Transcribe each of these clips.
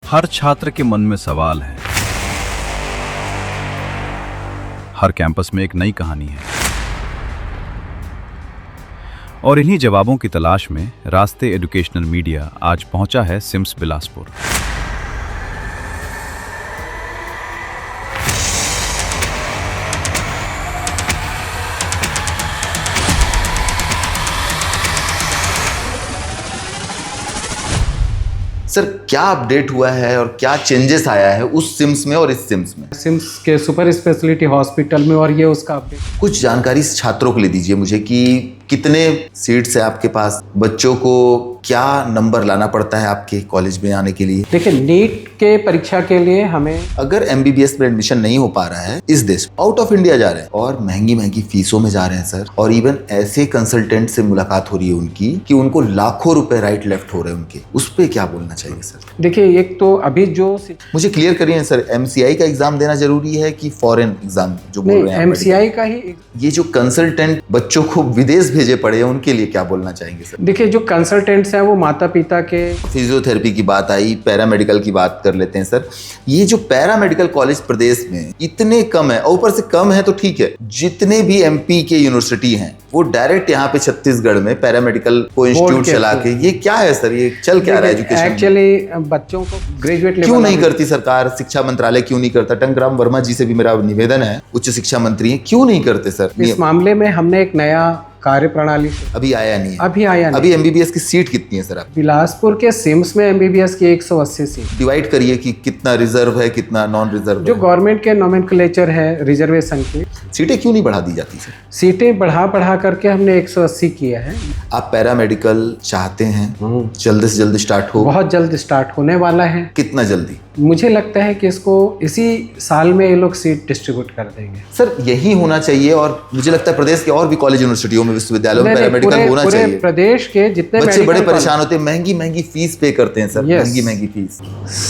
हर छात्र के मन में सवाल है, हर कैंपस में एक नई कहानी है, और इन्हीं जवाबों की तलाश में रास्ते एजुकेशनल मीडिया आज पहुंचा है सिम्स बिलासपुर। सर, क्या अपडेट हुआ है और क्या चेंजेस आया है उस सिम्स में और इस सिम्स में? सिम्स के सुपर स्पेशलिटी हॉस्पिटल में, और ये उसका अपडेट। कुछ जानकारी इस छात्रों को ले दीजिए मुझे कि कितने सीट्स है आपके पास, बच्चों को क्या नंबर लाना पड़ता है आपके कॉलेज में आने के लिए? देखिए, नीट के परीक्षा के लिए हमें अगर एमबीबीएस में एडमिशन नहीं हो पा रहा है इस देश, आउट ऑफ इंडिया जा रहे हैं और महंगी महंगी फीसों में जा रहे हैं सर, और इवन ऐसे कंसल्टेंट से मुलाकात हो रही है उनकी कि उनको लाखों रुपए राइट लेफ्ट हो रहे हैं उनके, उस पर क्या बोलना चाहिए सर? देखिए, एक तो अभी जो मुझे क्लियर करिए सर, एमसीआई का एग्जाम देना जरूरी है कि फॉरेन एग्जाम जो बोल रहे हैं? एमसीआई का ही। ये जो कंसल्टेंट बच्चों को विदेश भेजे पड़े हैं उनके लिए क्या बोलना चाहेंगे सर? देखिए, जो कंसल्टेंट्स हैं वो माता पिता के। फिजियोथेरेपी की बात आई, पैरामेडिकल की बात कर लेते हैं सर। ये जो पैरामेडिकल कॉलेज प्रदेश में इतने कम है, और ऊपर से कम है तो ठीक है, जितने भी एमपी के यूनिवर्सिटी हैं वो डायरेक्ट यहाँ पे छत्तीसगढ़ में पैरामेडिकल को इंस्टीट्यूट चला के, ये क्या है सर? ये चल क्या रहा है एजुकेशन? एक्चुअली बच्चों को ग्रेजुएट क्यों नहीं करती सरकार? शिक्षा मंत्रालय क्यों नहीं करता? टंकराम वर्मा जी से भी मेरा निवेदन है, उच्च शिक्षा मंत्री हैं, क्यों नहीं करते सर? इस मामले में हमने एक नया कार्य प्रणाली अभी आया नहीं है। अभी एमबीबीएस की सीट कितनी है सर आप? बिलासपुर के सिम्स में एमबीबीएस की 180 सीट। डिवाइड करिए कि कितना रिजर्व है, कितना नॉन रिजर्व। जो गवर्नमेंट के नोमेनक्लेचर है रिजर्वेशन की, सीटें क्यों नहीं बढ़ा दी जाती सर? सीटें बढ़ा करके हमने 180 किया है। आप पैरामेडिकल चाहते हैं जल्द से जल्द स्टार्ट हो? बहुत जल्द स्टार्ट होने वाला है। कितना जल्दी? मुझे लगता है कि इसको इसी साल में ये लोग सीट डिस्ट्रीब्यूट कर देंगे सर। यही होना चाहिए, और मुझे लगता है प्रदेश के और भी कॉलेज यूनिवर्सिटियों में, विश्वविद्यालयों में पैरामेडिकल होना चाहिए। प्रदेश के जितने बच्चे बड़े परेशान होते हैं, महंगी महंगी फीस पे करते हैं सर, महंगी महंगी फीस।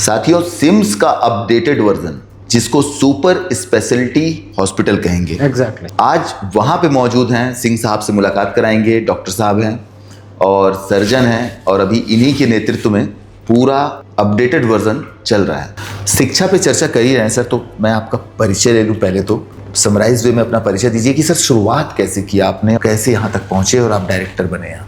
साथियों, सिम्स का अपडेटेड वर्जन, जिसको सुपर स्पेशलिटी हॉस्पिटल कहेंगे, एग्जैक्टली, आज वहां पे मौजूद हैं। सिंह साहब से मुलाकात कराएंगे, डॉक्टर साहब हैं और सर्जन हैं, और अभी इन्हीं के नेतृत्व में पूरा अपडेटेड वर्जन चल रहा है। शिक्षा पे चर्चा कर ही रहे हैं सर, तो मैं आपका परिचय ले लूं। पहले तो समराइज वे में अपना परिचय दीजिए कि सर शुरुआत कैसे की आपने, कैसे यहाँ तक पहुँचे और आप डायरेक्टर बने यहाँ?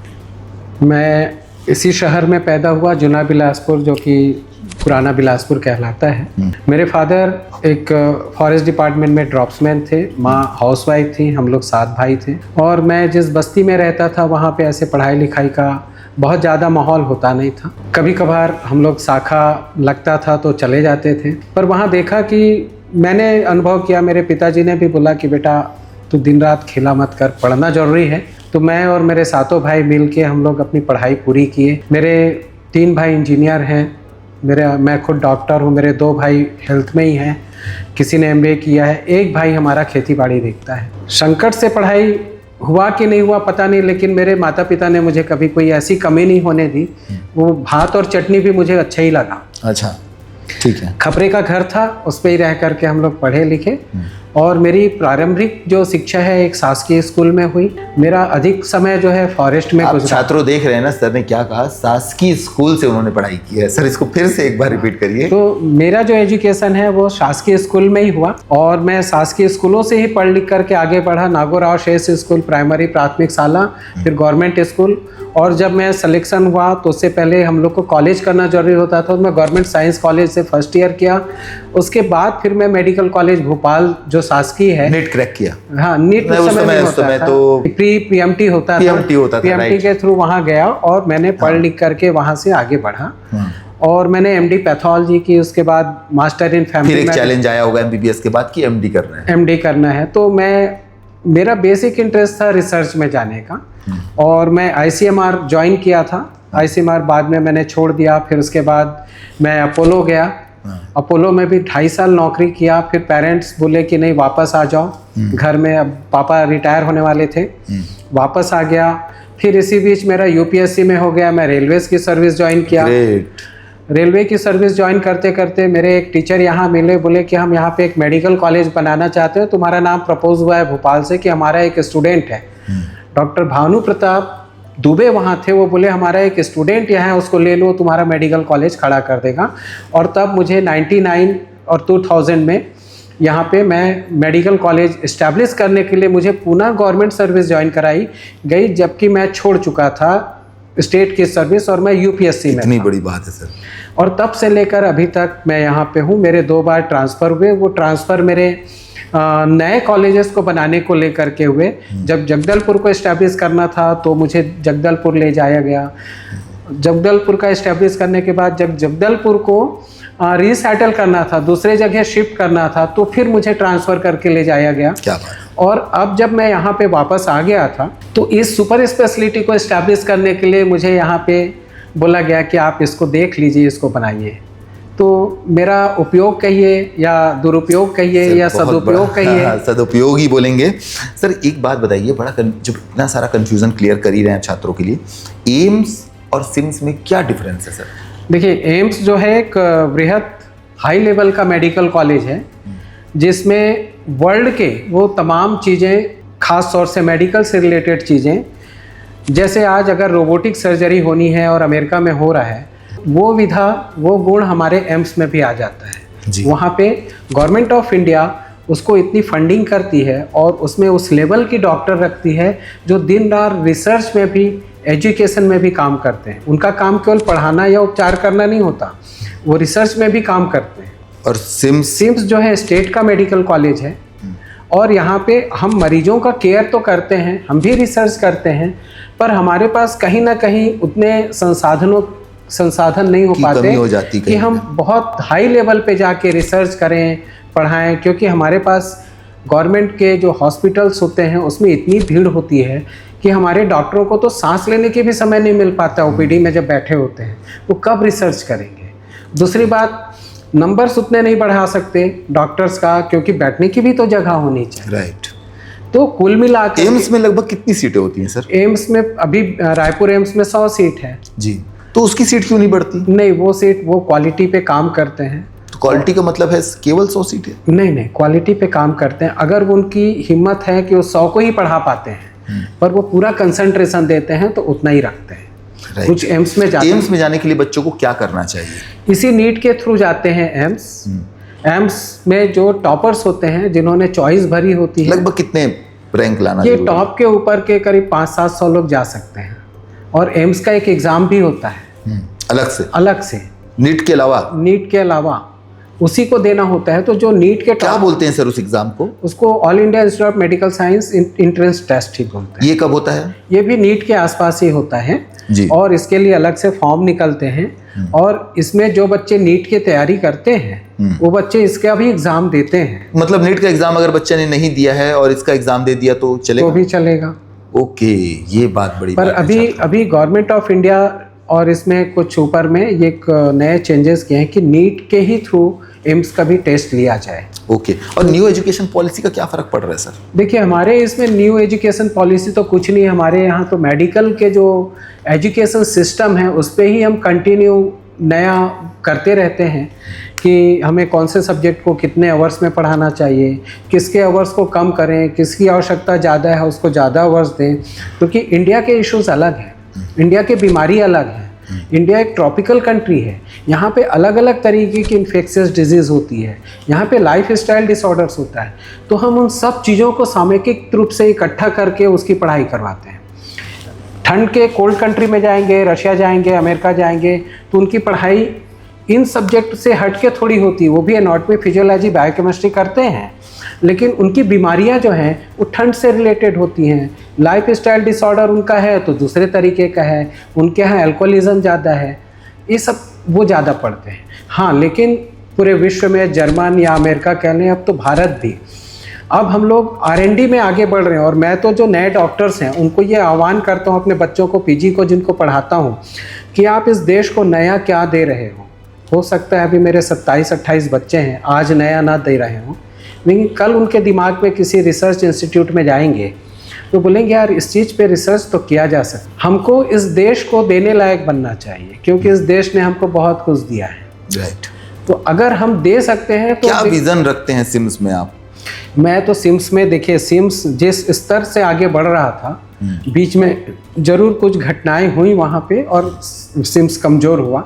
मैं इसी शहर में पैदा हुआ, जुना बिलासपुर, जो कि पुराना बिलासपुर कहलाता है। मेरे फादर एक फॉरेस्ट डिपार्टमेंट में ड्रॉप्समैन थे, माँ हाउसवाइफ थी, हम लोग 7 भाई थे। और मैं जिस बस्ती में रहता था वहाँ पे ऐसे पढ़ाई लिखाई का बहुत ज़्यादा माहौल होता नहीं था। कभी कभार हम लोग शाखा लगता था तो चले जाते थे, पर वहाँ देखा कि मैंने अनुभव किया, मेरे पिताजी ने भी बोला कि बेटा तू दिन रात खेला मत कर, पढ़ना ज़रूरी है। तो मैं और मेरे 7 भाई मिल के हम लोग अपनी पढ़ाई पूरी किए। मेरे 3 भाई इंजीनियर हैं, मैं खुद डॉक्टर हूँ, मेरे 2 भाई हेल्थ में ही हैं, किसी ने MBA किया है, एक भाई हमारा खेती बाड़ी देखता है। संकट से पढ़ाई हुआ कि नहीं हुआ पता नहीं, लेकिन मेरे माता पिता ने मुझे कभी कोई ऐसी कमी नहीं होने दी। वो भात और चटनी भी मुझे अच्छा ही लगा। अच्छा, ठीक है। खपरे का घर था, उस पर ही रह करके हम लोग पढ़े लिखे। और मेरी प्रारंभिक जो शिक्षा है एक शासकीय स्कूल में हुई। मेरा अधिक समय जो है फॉरेस्ट में गुजरा। छात्रों देख रहे हैं ना, सर ने क्या कहा, शासकीय स्कूल से उन्होंने पढ़ाई की है। सर, इसको फिर से एक बार रिपीट करिए। तो मेरा जो एजुकेशन है वो शासकीय स्कूल में ही हुआ, और मैं शासकीय स्कूलों से ही पढ़ लिख करके आगे बढ़ा। नागोराव शेष स्कूल प्राइमरी प्राथमिक शाला, फिर गवर्नमेंट स्कूल। और जब मैं सिलेक्शन हुआ तो उससे पहले हम लोग को कॉलेज करना जरूरी होता था, तो मैं गवर्नमेंट साइंस कॉलेज से फर्स्ट ईयर किया। उसके बाद फिर मैं मेडिकल कॉलेज भोपाल जो शासकीय है, नीट क्रैक किया। हाँ, नीट उस समय तो प्री पीएमटी होता था, पीएमटी के थ्रू वहाँ गया और मैंने पढ़ लिख करके वहाँ से आगे बढ़ा। और मैंने MD पैथोलॉजी की, उसके बाद मास्टर इन फैमिली। फिर एक चैलेंज आया होगा MBBS के बाद कि MD करना है। MD करना है, तो मेरा बेसिक इंटरेस्ट था रिसर्च में जाने का, और मैं ICMR ज्वाइन किया था। ICMR बाद में मैंने छोड़ दिया। फिर उसके बाद मैं अपोलो गया। अपोलो में भी 2.5 साल नौकरी किया। फिर पेरेंट्स बोले कि नहीं, वापस आ जाओ घर में, अब पापा रिटायर होने वाले थे। वापस आ गया। फिर इसी बीच मेरा UPSC में हो गया, मैं रेलवेज की सर्विस ज्वाइन किया। रेलवे की सर्विस ज्वाइन करते करते मेरे एक टीचर यहाँ मिले, बोले कि हम यहाँ पे एक मेडिकल कॉलेज बनाना चाहते हो, तुम्हारा नाम प्रपोज हुआ है भोपाल से कि हमारा एक स्टूडेंट है डॉक्टर भानु प्रताप दुबे वहाँ थे, वो बोले हमारा एक स्टूडेंट यहाँ है, उसको ले लो, तुम्हारा मेडिकल कॉलेज खड़ा कर देगा। और तब मुझे 99 और 2000 में यहाँ पे मैं मेडिकल कॉलेज इस्टेब्लिश करने के लिए मुझे पुनः गवर्नमेंट सर्विस ज्वाइन कराई गई, जबकि मैं छोड़ चुका था स्टेट की सर्विस और मैं यूपीएससी में इतनी था। बड़ी बात है सर। और तब से लेकर अभी तक मैं यहाँ पे हूँ। मेरे 2 बार ट्रांसफ़र हुए, वो ट्रांसफ़र मेरे नए कॉलेजेस को बनाने को लेकर के हुए। जब जगदलपुर को इस्टेब्लिश करना था तो मुझे जगदलपुर ले जाया गया। जगदलपुर का इस्टेब्लिश करने के बाद जब जगदलपुर को रीसेटल करना था, दूसरे जगह शिफ्ट करना था, तो फिर मुझे ट्रांसफ़र करके ले जाया गया। क्या बात। और अब जब मैं यहाँ पे वापस आ गया था तो इस सुपर स्पेशलिटी को इस्टेब्लिश करने के लिए मुझे यहाँ पे बोला गया कि आप इसको देख लीजिए, इसको बनाइए। तो मेरा उपयोग कहिए या दुरुपयोग कहिए या सदुपयोग कहिए। हाँ, सदुपयोग ही बोलेंगे। सर एक बात बताइए, जो इतना सारा कंफ्यूजन क्लियर कर ही रहे हैं छात्रों के लिए, एम्स और सिम्स में क्या डिफरेंस है सर? देखिए, एम्स जो है एक वृहद हाई लेवल का मेडिकल कॉलेज है, जिसमें वर्ल्ड के वो तमाम चीज़ें, खास तौर से मेडिकल से रिलेटेड चीज़ें, जैसे आज अगर रोबोटिक सर्जरी होनी है और अमेरिका में हो रहा है, वो विधा वो गुण हमारे एम्स में भी आ जाता है जी। वहाँ पे गवर्नमेंट ऑफ इंडिया उसको इतनी फंडिंग करती है और उसमें उस लेवल की डॉक्टर रखती है जो दिन रात रिसर्च में भी, एजुकेशन में भी काम करते हैं। उनका काम केवल पढ़ाना या उपचार करना नहीं होता, वो रिसर्च में भी काम करते हैं। और सिम्स जो है स्टेट का मेडिकल कॉलेज है और यहाँ पे हम मरीजों का केयर तो करते हैं, हम भी रिसर्च करते हैं, पर हमारे पास कहीं ना कहीं उतने संसाधन नहीं हो पाते हो जाती कि हम बहुत हाई लेवल पे जाके रिसर्च करें, पढ़ाएं, क्योंकि हमारे पास गवर्नमेंट के जो हॉस्पिटल्स होते हैं उसमें इतनी भीड़ होती है कि हमारे डॉक्टरों को तो सांस लेने के भी समय नहीं मिल पाता। ओपीडी में जब बैठे होते हैं वो कब रिसर्च करेंगे। दूसरी बात, नंबर्स उतने नहीं बढ़ा सकते डॉक्टर्स का, क्योंकि बैठने की भी तो जगह होनी चाहिए। राइट। तो कुल मिलाकर एम्स में लगभग कितनी सीटें होती हैं सर? एम्स में अभी रायपुर एम्स में 100 सीट है जी। तो उसकी सीट क्यों नहीं बढ़ती? नहीं, वो सीट वो क्वालिटी पे काम करते हैं। तो क्वालिटी का मतलब है केवल 100 सीटें? नहीं, क्वालिटी पे काम करते हैं। अगर उनकी हिम्मत है कि वो 100 को ही पढ़ा पाते हैं, पर वो पूरा कंसंट्रेशन देते हैं तो उतना ही रखते हैं। कुछ एम्स में जाने के लिए बच्चों को क्या करना चाहिए? इसी नीट के थ्रू जाते हैं एम्स। एम्स में जो टॉपर्स होते हैं, जिन्होंने चॉइस भरी होती है, लगभग कितने रैंक लाना? ये टॉप के ऊपर के करीब 500-700 लोग जा सकते हैं। और एम्स का एक एग्ज़ाम भी होता है अलग से नीट के अलावा उसी को देना होता है। तो जो नीट के क्या बोलते हैं सर उस एग्जाम को? उसको all India institute of medical science entrance test ही बोलते हैं। ये कब होता है? ये भी नीट के आसपास ही होता है जी। और इसके लिए अलग से फॉर्म निकलते हैं और इसमें जो बच्चे नीट की तैयारी करते हैं वो बच्चे इसका भी एग्जाम देते हैं। मतलब नीट का एग्जाम अगर बच्चे ने नहीं दिया है और इसका एग्जाम दे दिया तो चलेगा? तो भी चलेगा। ओके, ये बात बड़ी पर अभी गवर्नमेंट ऑफ इंडिया और इसमें कुछ ऊपर में ये एक नए चेंजेस किए हैं कि नीट के ही थ्रू एम्स का भी टेस्ट लिया जाए। ओके। और न्यू एजुकेशन पॉलिसी का क्या फ़र्क पड़ रहा है सर? देखिए, हमारे इसमें न्यू एजुकेशन पॉलिसी तो कुछ नहीं है। हमारे यहाँ तो मेडिकल के जो एजुकेशन सिस्टम है उस पर ही हम कंटिन्यू नया करते रहते हैं कि हमें कौन से सब्जेक्ट को कितने आवर्स में पढ़ाना चाहिए, किसके आवर्स को कम करें, किसकी आवश्यकता ज़्यादा है उसको ज़्यादा आवर्स दें, क्योंकि इंडिया के इश्यूज़ अलग हैं, इंडिया की बीमारी अलग है। इंडिया एक ट्रॉपिकल कंट्री है, यहाँ पे अलग अलग तरीके की इन्फेक्शियस डिजीज़ होती है, यहाँ पे लाइफ स्टाइल डिसऑर्डर्स होता है। तो हम उन सब चीज़ों को सामूहिक रूप से इकट्ठा करके उसकी पढ़ाई करवाते हैं। ठंड के कोल्ड कंट्री में जाएंगे, रशिया जाएंगे, अमेरिका जाएंगे, तो उनकी पढ़ाई इन सब्जेक्ट से हट के थोड़ी होती है। वो भी एनाटॉमी, फिजियोलॉजी, बायोकेमिस्ट्री करते हैं, लेकिन उनकी बीमारियां जो हैं वो ठंड से रिलेटेड होती हैं। लाइफ स्टाइल डिसऑर्डर उनका है तो दूसरे तरीके का है, उनके यहाँ अल्कोहलिज्म ज़्यादा है, ये सब वो ज़्यादा पढ़ते हैं। हाँ, लेकिन पूरे विश्व में जर्मन या अमेरिका कह लें, अब तो भारत भी, अब हम लोग R&D में आगे बढ़ रहे हैं। और मैं तो जो नए डॉक्टर्स हैं उनको ये आह्वान करता हूँ, अपने बच्चों को, पीजी को जिनको पढ़ाता हूँ, कि आप इस देश को नया क्या दे रहे हो सकता है अभी मेरे 27-28 बच्चे हैं, आज नया ना दे रहे हों, लेकिन कल उनके दिमाग में किसी रिसर्च इंस्टीट्यूट में जाएंगे तो बोलेंगे यार इस चीज़ पे रिसर्च तो किया जा सकता। हमको इस देश को देने लायक बनना चाहिए, क्योंकि इस देश ने हमको बहुत कुछ दिया है। राइट। तो अगर हम दे सकते हैं तो क्या विजन रखते हैं सिम्स में आप? मैं तो सिम्स में, देखिए, सिम्स जिस स्तर से आगे बढ़ रहा था बीच में ज़रूर कुछ घटनाएं हुई वहाँ पे और सिम्स कमज़ोर हुआ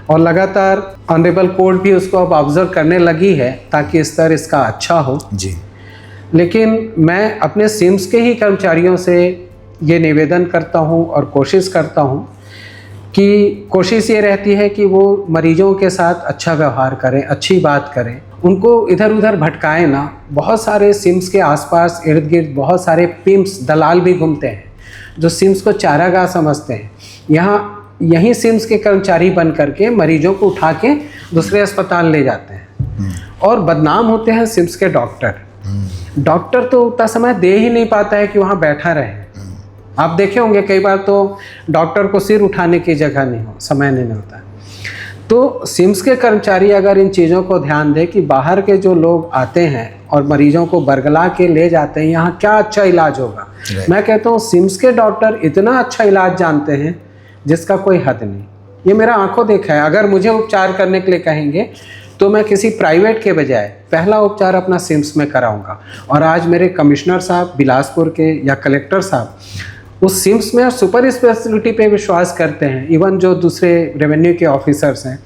और लगातार ऑनरेबल कोर्ट भी उसको अब ऑब्जर्व करने लगी है ताकि स्तर इसका अच्छा हो जी। लेकिन मैं अपने सिम्स के ही कर्मचारियों से ये निवेदन करता हूँ और कोशिश करता हूँ कि कोशिश ये रहती है कि वो मरीजों के साथ अच्छा व्यवहार करें, अच्छी बात करें, उनको इधर उधर भटकाएं ना। बहुत सारे सिम्स के आसपास इर्द गिर्द बहुत सारे पिम्प्स दलाल भी घूमते हैं जो सिम्स को चारागाह समझते हैं। यहीं सिम्स के कर्मचारी बन करके मरीजों को उठा के दूसरे अस्पताल ले जाते हैं और बदनाम होते हैं सिम्स के डॉक्टर। डॉक्टर तो उतना समय दे ही नहीं पाता है कि वहाँ बैठा रहे। आप देखे होंगे कई बार तो डॉक्टर को सिर उठाने की जगह नहीं हो, समय नहीं होता। तो सिम्स के कर्मचारी अगर इन चीज़ों को ध्यान दें कि बाहर के जो लोग आते हैं और मरीजों को बरगला के ले जाते हैं, यहाँ क्या अच्छा इलाज होगा। मैं कहता हूँ सिम्स के डॉक्टर इतना अच्छा इलाज जानते हैं जिसका कोई हद नहीं। ये मेरा आंखों देखा है। अगर मुझे उपचार करने के लिए कहेंगे तो मैं किसी प्राइवेट के बजाय पहला उपचार अपना सिम्स में कराऊंगा। और आज मेरे कमिश्नर साहब बिलासपुर के या कलेक्टर साहब उस सिम्स में सुपर स्पेशलिटी पे विश्वास करते हैं। इवन जो दूसरे रेवेन्यू के ऑफिसर्स हैं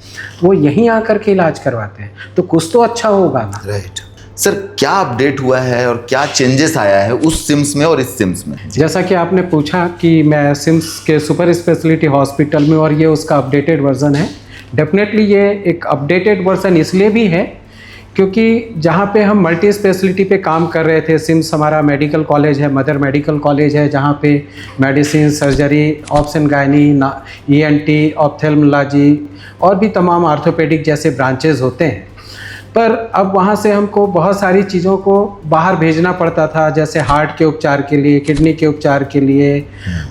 वो यहीं आकर के इलाज करवाते हैं, तो कुछ तो अच्छा होगा ना। राइट सर, क्या अपडेट हुआ है और क्या चेंजेस आया है उस सिम्स में और इस सिम्स में? जैसा कि आपने पूछा कि मैं सिम्स के सुपर स्पेशलिटी हॉस्पिटल में, और ये उसका अपडेटेड वर्जन है। डेफिनेटली ये एक अपडेटेड वर्जन इसलिए भी है क्योंकि जहाँ पे हम मल्टी स्पेशलिटी पे काम कर रहे थे, सिम्स हमारा मेडिकल कॉलेज है, मदर मेडिकल कॉलेज है, जहाँ पे medicine, surgery, obs and gynae, ENT, ophthalmology और भी तमाम आर्थोपेडिक जैसे ब्रांचेज होते हैं। पर अब वहाँ से हमको बहुत सारी चीज़ों को बाहर भेजना पड़ता था, जैसे हार्ट के उपचार के लिए, किडनी के उपचार के लिए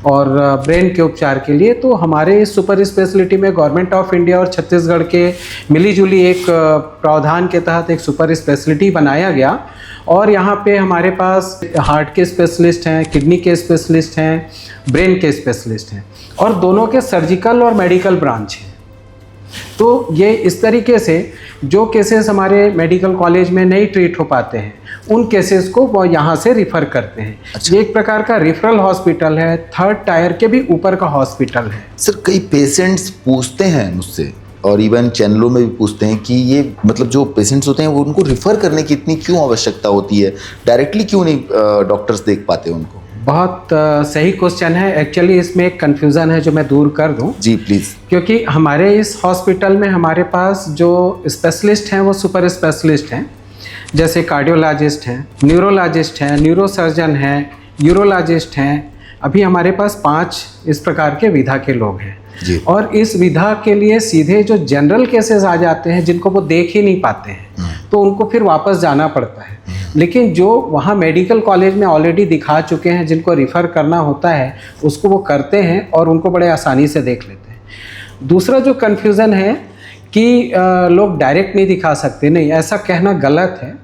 और ब्रेन के उपचार के लिए। तो हमारे इस सुपर स्पेशलिटी में गवर्नमेंट ऑफ इंडिया और छत्तीसगढ़ के मिलीजुली एक प्रावधान के तहत एक सुपर स्पेशलिटी बनाया गया और यहाँ पे हमारे पास हार्ट के स्पेशलिस्ट हैं, किडनी के स्पेशलिस्ट हैं, ब्रेन के स्पेशलिस्ट हैं और दोनों के सर्जिकल और मेडिकल ब्रांच हैं। तो ये इस तरीके से जो केसेस हमारे मेडिकल कॉलेज में नहीं ट्रीट हो पाते हैं उन केसेस को वो यहाँ से रिफ़र करते हैं। अच्छा। ये एक प्रकार का रिफरल हॉस्पिटल है, 3rd टायर के भी ऊपर का हॉस्पिटल है। सर, कई पेशेंट्स पूछते हैं मुझसे और इवन चैनलों में भी पूछते हैं कि ये मतलब जो पेशेंट्स होते हैं वो उनको रिफ़र करने की इतनी क्यों आवश्यकता होती है, डायरेक्टली क्यों नहीं डॉक्टर्स देख पाते उनको? बहुत सही क्वेश्चन है। एक्चुअली इसमें एक कन्फ्यूज़न है जो मैं दूर कर दूं। जी प्लीज़। क्योंकि हमारे इस हॉस्पिटल में हमारे पास जो स्पेशलिस्ट हैं वो सुपर स्पेशलिस्ट हैं, जैसे कार्डियोलॉजिस्ट हैं, न्यूरोलॉजिस्ट हैं, न्यूरोसर्जन हैं, यूरोलॉजिस्ट हैं। अभी हमारे पास 5 इस प्रकार के विधा के लोग हैं जी। और इस विधा के लिए सीधे जो जनरल केसेस आ जाते हैं जिनको वो देख ही नहीं पाते हैं तो उनको फिर वापस जाना पड़ता है। लेकिन जो वहाँ मेडिकल कॉलेज में ऑलरेडी दिखा चुके हैं, जिनको रिफ़र करना होता है उसको वो करते हैं और उनको बड़े आसानी से देख लेते हैं। दूसरा जो कन्फ्यूज़न है कि लोग डायरेक्ट नहीं दिखा सकते, नहीं, ऐसा कहना गलत है।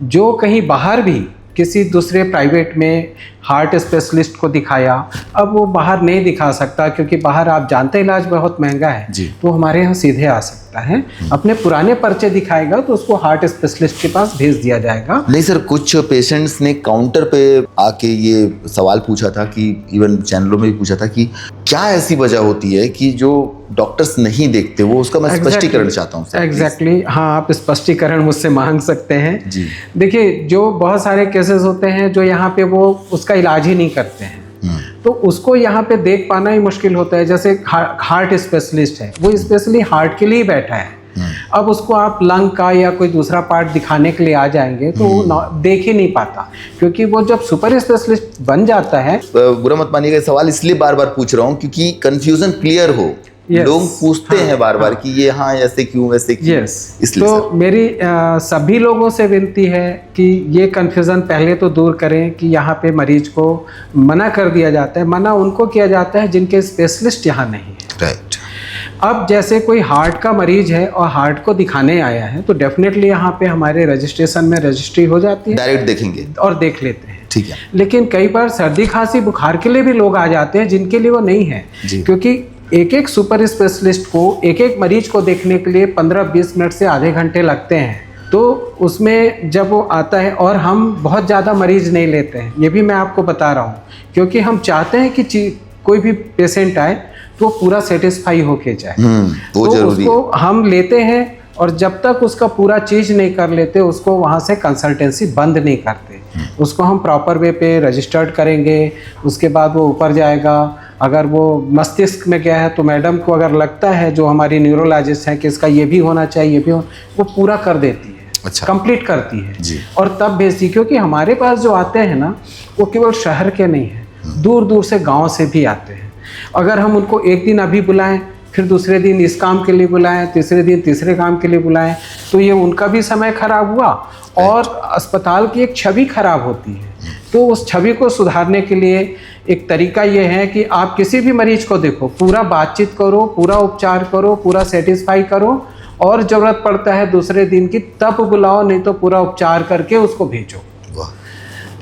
जो कहीं बाहर भी किसी दूसरे प्राइवेट में हार्ट स्पेशलिस्ट को दिखाया, अब वो बाहर नहीं दिखा सकता क्योंकि बाहर आप जानते हैं इलाज बहुत महंगा है जी। तो हमारे यहाँ सीधे आ सकता है, अपने पुराने पर्चे दिखाएगा तो उसको हार्ट स्पेशलिस्ट के पास भेज दिया जाएगा। नहीं सर, कुछ पेशेंट्स ने काउंटर पे आके ये सवाल पूछा था कि इवन चैनलों में भी पूछा था कि क्या ऐसी वजह होती है कि जो डॉक्टर्स नहीं देखते, वो उसका मैं स्पष्टीकरण चाहता हूँ। एग्जैक्टली हाँ, आप स्पष्टीकरण मुझसे मांग सकते हैं जी। देखिए, जो बहुत सारे केसेस होते हैं जो यहाँ पे वो उसका इलाज ही नहीं करते हैं तो उसको यहाँ पे देख पाना ही मुश्किल होता है। जैसे हार्ट स्पेशलिस्ट है, वो स्पेशली हार्ट के लिए बैठा है। अब उसको आप लंग का या कोई दूसरा पार्ट दिखाने के लिए आ जाएंगे तो वो देख ही नहीं पाता, क्योंकि वो जब सुपर स्पेशलिस्ट बन जाता है। बुरा मत मानिएगा, सवाल इसलिए बार बार पूछ रहा हूँ क्योंकि कंफ्यूजन क्लियर हो। Yes. लोग पूछते हैं बार बार कि ये हाँ ऐसे क्यों, वैसे क्यों। इसलिए तो मेरी सभी लोगों से विनती है कि ये कन्फ्यूज़न पहले तो दूर करें कि यहाँ पे मरीज को मना कर दिया जाता है। मना उनको किया जाता है जिनके स्पेशलिस्ट यहाँ नहीं है। राइट। अब जैसे कोई हार्ट का मरीज है और हार्ट को दिखाने आया है तो डेफिनेटली यहाँ पे हमारे रजिस्ट्रेशन में रजिस्ट्री हो जाती है, डायरेक्ट देखेंगे और देख लेते हैं। ठीक है। लेकिन कई बार सर्दी खांसी बुखार के लिए भी लोग आ जाते हैं जिनके लिए वो नहीं है, क्योंकि एक सुपर स्पेशलिस्ट को एक मरीज को देखने के लिए 15-20 मिनट से आधे घंटे लगते हैं तो उसमें जब वो आता है, और हम बहुत ज़्यादा मरीज़ नहीं लेते हैं, ये भी मैं आपको बता रहा हूँ, क्योंकि हम चाहते हैं कि कोई भी पेशेंट आए तो पूरा सेटिस्फाई होके जाए। वो तो जरूरी है। उसको हम लेते हैं, और जब तक उसका पूरा चीज़ नहीं कर लेते उसको वहाँ से कंसल्टेंसी बंद नहीं करते। उसको हम प्रॉपर वे पे रजिस्टर्ड करेंगे, उसके बाद वो ऊपर जाएगा। अगर वो मस्तिष्क में गया है तो मैडम को अगर लगता है, जो हमारी न्यूरोलॉजिस्ट है, कि इसका ये भी होना चाहिए, ये भी वो पूरा कर देती है। अच्छा। कंप्लीट करती है जी। और तब भेजती। क्योंकि हमारे पास जो आते हैं ना, वो केवल शहर के नहीं हैं, दूर दूर से गांव से भी आते हैं। अगर हम उनको एक दिन अभी बुलाएं, फिर दूसरे दिन इस काम के लिए बुलाएं, तीसरे दिन तीसरे काम के लिए बुलाएं, तो ये उनका भी समय खराब हुआ और अस्पताल की एक छवि खराब होती है। तो उस छवि को सुधारने के लिए एक तरीका ये है कि आप किसी भी मरीज को देखो, पूरा बातचीत करो, पूरा उपचार करो, पूरा सेटिस्फाई करो, और ज़रूरत पड़ता है दूसरे दिन की तब बुलाओ, नहीं तो पूरा उपचार करके उसको भेजो।